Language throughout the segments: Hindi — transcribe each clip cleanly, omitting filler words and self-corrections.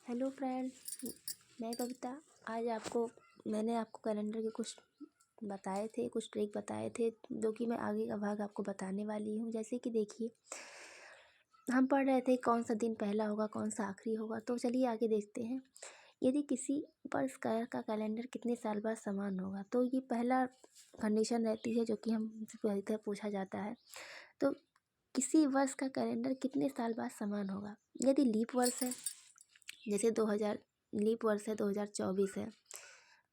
हेलो फ्रेंड्स, मैं बबीता। आज मैंने आपको कैलेंडर के कुछ बताए थे, कुछ ट्रिक बताए थे जो कि मैं आगे का भाग आपको बताने वाली हूँ। जैसे कि देखिए, हम पढ़ रहे थे कौन सा दिन पहला होगा, कौन सा आखिरी होगा। तो चलिए आगे देखते हैं। यदि किसी वर्ष का कैलेंडर कितने साल बाद समान होगा, तो ये पहला कंडीशन रहती है जो कि हमसे पहले तरह पूछा जाता है। तो किसी वर्ष का कैलेंडर कितने साल बाद समान होगा। यदि लीप वर्ष है, जैसे 2000 लीप वर्ष है, 2024 है,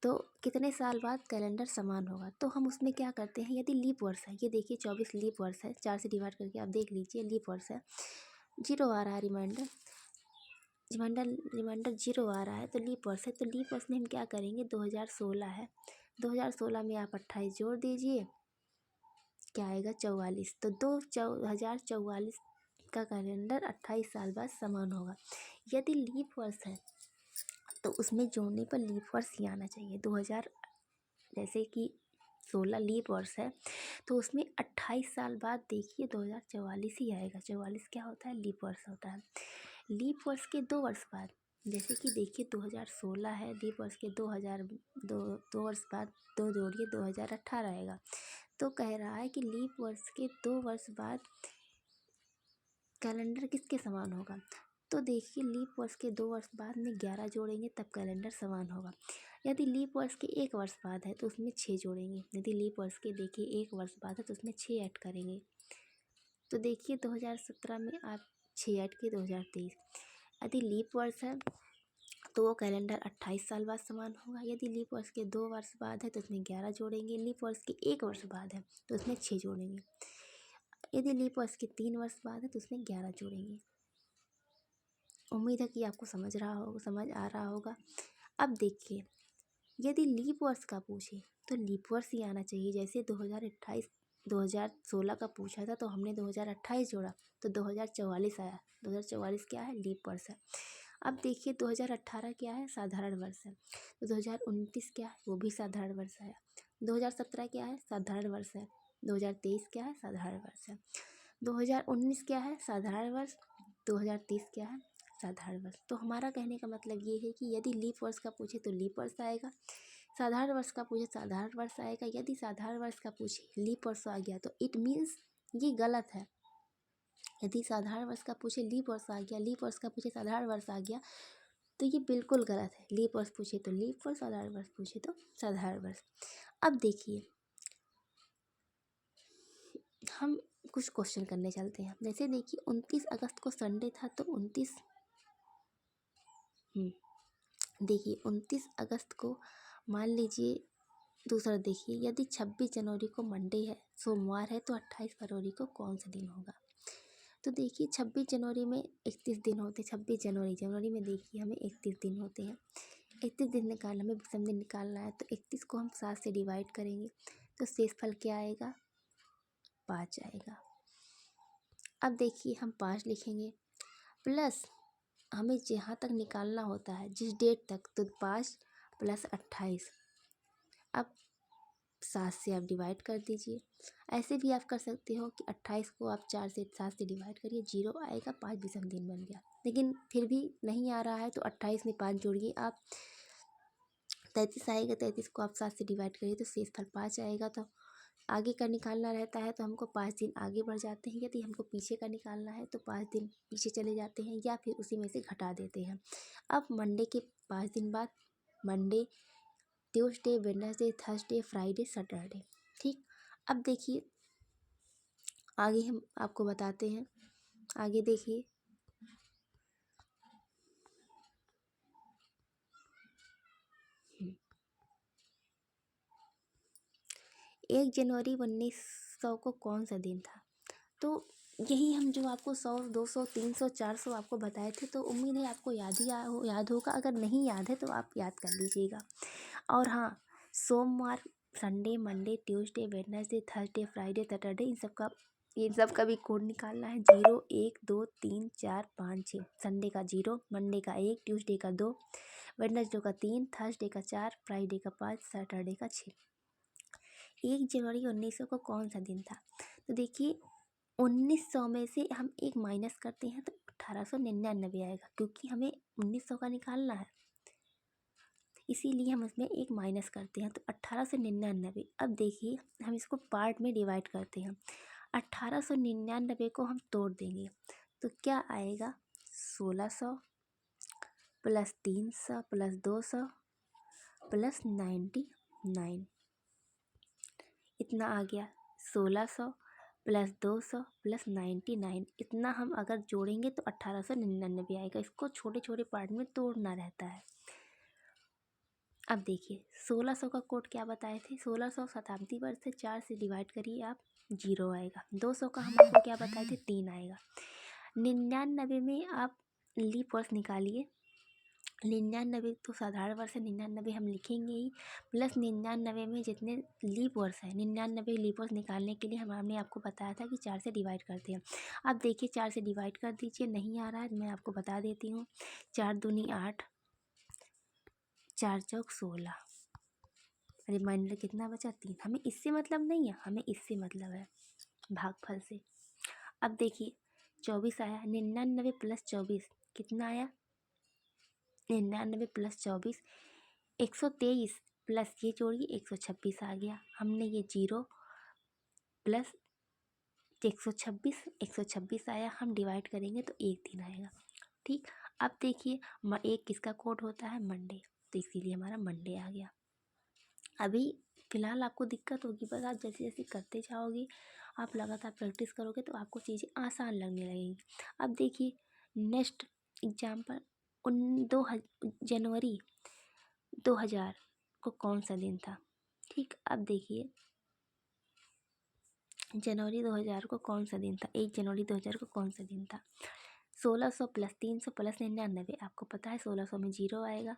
तो कितने साल बाद कैलेंडर समान होगा। तो हम उसमें क्या करते हैं, यदि लीप वर्ष है, ये देखिए 24 लीप वर्ष है, 4 से डिवाइड करके आप देख लीजिए, लीप वर्ष है, 0 आ रहा है, रिमाइंडर रिमाइंडर 0 आ रहा है, तो लीप वर्ष है। तो लीप वर्ष में हम क्या करेंगे, 2016 है, 2016 में आप 28 जोड़ दीजिए, क्या आएगा, 44। तो 2044 का कैलेंडर 28 साल बाद समान होगा। यदि लीप वर्ष है तो उसमें जोड़ने पर लीप वर्ष ही आना चाहिए। 2000 जैसे कि 16 लीप वर्ष है, तो उसमें 28 साल बाद देखिए 2044 ही आएगा। 44 क्या होता है, लीप वर्ष होता है। लीप वर्ष के 2 वर्ष बाद, जैसे कि देखिए 2016 है, लीप वर्ष के 2 वर्ष बाद 2 जोड़िए, 2018 आएगा। तो कह रहा है कि लीप वर्ष के 2 वर्ष बाद कैलेंडर किसके समान होगा। तो देखिए, लीप वर्ष के 2 वर्ष बाद में 11 जोड़ेंगे तब कैलेंडर समान होगा। यदि लीप वर्ष के 1 वर्ष बाद है तो उसमें 6 जोड़ेंगे। यदि लीप वर्ष के देखिए 1 वर्ष बाद है तो उसमें 6 ऐड करेंगे। तो देखिए 2017 में आप 6 ऐड किए, 2023। यदि लीप वर्ष है तो वो कैलेंडर 28 साल बाद समान होगा। यदि लीप वर्ष के 2 वर्ष बाद है तो उसमें 11 जोड़ेंगे। लीप वर्ष के 1 वर्ष बाद है तो उसमें 6 जोड़ेंगे। यदि लीप वर्ष के 3 वर्ष बाद है तो उसमें 11 जोड़ेंगे। उम्मीद है कि आपको समझ आ रहा होगा। अब देखिए, यदि लीप वर्ष का पूछे तो लीप वर्ष ही आना चाहिए। जैसे 2016 का पूछा था तो हमने 2028 जोड़ा तो 2044 आया। 2044 क्या है, लीप वर्ष है। अब देखिए 2018 क्या है, साधारण वर्ष है। तो 2029 क्या है, वो भी साधारण वर्ष है। 2017 क्या है, साधारण वर्ष है। 2023 क्या है, साधारण वर्ष है। 2019 क्या है, साधारण वर्ष। 2030 क्या है, साधारण वर्ष। तो हमारा कहने का मतलब ये है कि यदि लीप वर्ष का पूछे तो लीप वर्ष आएगा, साधारण वर्ष का पूछे साधारण वर्ष आएगा। यदि साधारण वर्ष का पूछे लीप वर्ष आ गया तो इट मीन्स ये गलत है। यदि साधारण वर्ष का पूछे लीप वर्ष आ गया, लीप वर्ष का पूछे साधारण वर्ष आ गया, तो ये बिल्कुल गलत है। लीप वर्ष पूछे तो लीप वर्ष, साधारण वर्ष पूछे तो साधारण वर्ष। अब देखिए, हम कुछ क्वेश्चन करने चलते हैं। जैसे देखिए 29 अगस्त को संडे था, तो 29 देखिए 29 अगस्त को मान लीजिए। दूसरा देखिए, यदि 26 जनवरी को मंडे है, सोमवार है, तो 28 फरवरी को कौन सा दिन होगा। तो देखिए 26 जनवरी में 31 दिन होते हैं। 26 जनवरी में देखिए हमें 31 दिन होते हैं। 31 दिन हमें विषम दिन निकालना है। तो 31 को हम 7 से डिवाइड करेंगे तो शेषफल क्या आएगा, 5 आएगा। अब देखिए हम 5 लिखेंगे, प्लस हमें जहाँ तक निकालना होता है, जिस डेट तक, तो 5 + 28। अब 7 से आप डिवाइड कर दीजिए। ऐसे भी आप कर सकते हो कि 28 को आप 7 से डिवाइड करिए, 0 आएगा, 5 विषम दिन बन गया। लेकिन फिर भी नहीं आ रहा है तो 28 में 5 जोड़िए आप, 33 आएगा। 33 को आप 7 से डिवाइड करिए तो शेषफल 5 आएगा। तो आगे का निकालना रहता है तो हमको 5 दिन आगे बढ़ जाते हैं। यदि हमको पीछे का निकालना है तो 5 दिन पीछे चले जाते हैं या फिर उसी में से घटा देते हैं। अब मंडे के 5 दिन बाद, Monday, Tuesday, Wednesday, Thursday, Friday, Saturday. ठीक। अब देखिए आगे हम आपको बताते हैं। आगे देखिए, 1 जनवरी 1900 को कौन सा दिन था। तो यही हम जो आपको 100, 200, 300, 400 आपको बताए थे। तो उम्मीद है आपको याद होगा। अगर नहीं याद है तो आप याद कर लीजिएगा। और हाँ, सोमवार, Sunday, Monday, Tuesday, Wednesday, Thursday, Friday, Saturday, इन सब का भी कोड निकालना है। 0, 1, 2, 3, 4, 5, 6। संडे का 0, मंडे का 1, ट्यूसडे का 2, वेडनेसडे का 3, थर्सडे का 4, फ्राइडे का 5, सैटरडे का 6। 1 जनवरी 1900 को कौन सा दिन था। तो देखिए 1900 में से हम 1 माइनस करते हैं तो 1899 आएगा, क्योंकि हमें 1900 का निकालना है, इसीलिए हम इसमें एक माइनस करते हैं। तो 1899। अब देखिए हम इसको पार्ट में डिवाइड करते हैं। 1899 को हम तोड़ देंगे तो क्या आएगा, 1600 प्लस 300 प्लस 200 प्लस 99, इतना आ गया। 1600 प्लस 200 प्लस 99, इतना हम अगर जोड़ेंगे तो 1899 आएगा। इसको छोटे छोटे पार्ट में तोड़ना रहता है। अब देखिए 1600 का कोड क्या बताए थे, 1600 शताब्दी वर्ष से 4 से डिवाइड करिए आप, 0 आएगा। 200 का हम आपको क्या बताए थे, 3 आएगा। 99 में आप लीप वर्ष निकालिए। 99 तो साधारण वर्ष है, 99 हम लिखेंगे ही, प्लस 99 में जितने लीप वर्ष है, 99 लीप वर्ष निकालने के लिए हमने आपको बताया था कि 4 से डिवाइड करते हैं। अब देखिए 4 से डिवाइड कर दीजिए, नहीं आ रहा है मैं आपको बता देती हूँ। 4 दूनी 8, 4 चौक 16, रिमाइंडर कितना बचा, 3। हमें इससे मतलब नहीं है, हमें इससे मतलब है भागफल से। अब देखिए 24 आया, 99 प्लस 24 कितना आया, 99 प्लस 24 123, प्लस ये जोड़िए 126 आ गया। हमने ये 0 प्लस 126 आया, हम डिवाइड करेंगे तो 1 दिन आएगा। ठीक, अब देखिए एक किसका कोड होता है, मंडे, तो इसीलिए हमारा मंडे आ गया। अभी फ़िलहाल आपको दिक्कत होगी, बस आप जैसे जैसे करते जाओगे, आप लगातार प्रैक्टिस करोगे तो आपको चीज़ें आसान लगने लगेंगी। अब देखिए नेक्स्ट एग्जाम्पल, जनवरी 2000 को कौन सा दिन था। ठीक, अब देखिए जनवरी 2000 को कौन सा दिन था, 1 जनवरी 2000 को कौन सा दिन था। 1600 प्लस 300 प्लस 99, आपको पता है 1600 में 0 आएगा,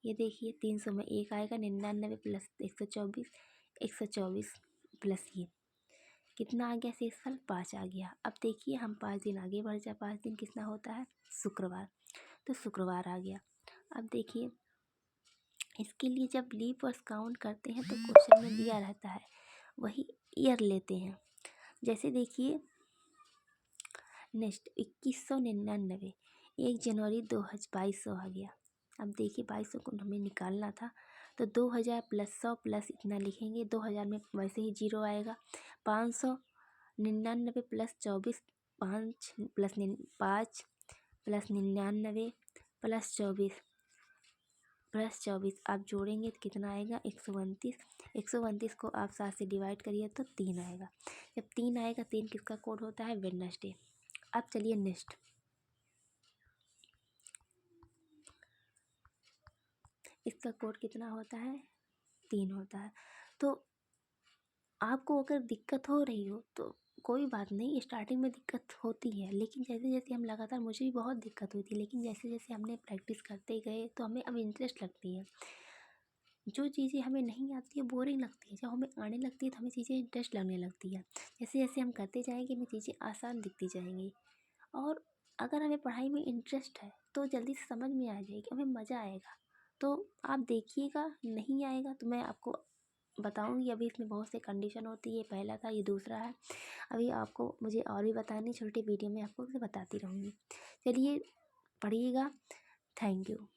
ये देखिए 300 में 1 आएगा, 99 प्लस 124, 124 प्लस ये कितना आ गया, शेषफल 5 आ गया। अब देखिए हम 5 दिन आगे बढ़ जाए, 5 दिन कितना होता है, शुक्रवार, तो शुक्रवार आ गया। अब देखिए इसके लिए जब लीप वर्ष काउंट करते हैं तो क्वेश्चन में दिया रहता है, वही ईयर लेते हैं। जैसे देखिए नेक्स्ट 2199, 1 जनवरी 2200 आ गया। अब देखिए 2200 को हमें निकालना था, तो 2000 प्लस 100 प्लस इतना लिखेंगे, 2000 में वैसे ही 0 आएगा। 599 प्लस 24, 5 प्लस 5 प्लस 99 प्लस 24 आप जोड़ेंगे तो कितना आएगा, 129। 129 को आप 7 से डिवाइड करिए तो 3 आएगा। जब 3 आएगा, 3 किसका कोड होता है, वेडनेसडे। अब चलिए नेक्स्ट, इसका कोड कितना होता है, 3 होता है। तो आपको अगर दिक्कत हो रही हो तो कोई बात नहीं, स्टार्टिंग में दिक्कत होती है, लेकिन जैसे जैसे हम लगातार, मुझे भी बहुत दिक्कत हुई थी, लेकिन जैसे जैसे हमने प्रैक्टिस करते गए तो हमें अब इंटरेस्ट लगती है। जो चीज़ें हमें नहीं आती है बोरिंग लगती है, जब हमें आने लगती है तो हमें चीज़ें इंटरेस्ट लगने लगती है। जैसे जैसे हम करते जाएंगे हमें चीज़ें आसान दिखती जाएंगी, और अगर हमें पढ़ाई में इंटरेस्ट है तो जल्दी से समझ में आ जाएगी, हमें मज़ा आएगा। तो आप देखिएगा, नहीं आएगा तो मैं आपको बताऊंगी। अभी इसमें बहुत से कंडीशन होती है, पहला था, ये दूसरा है। अभी आपको मुझे और भी बतानी, छोटी वीडियो में आपको बताती रहूँगी। चलिए पढ़िएगा, थैंक यू।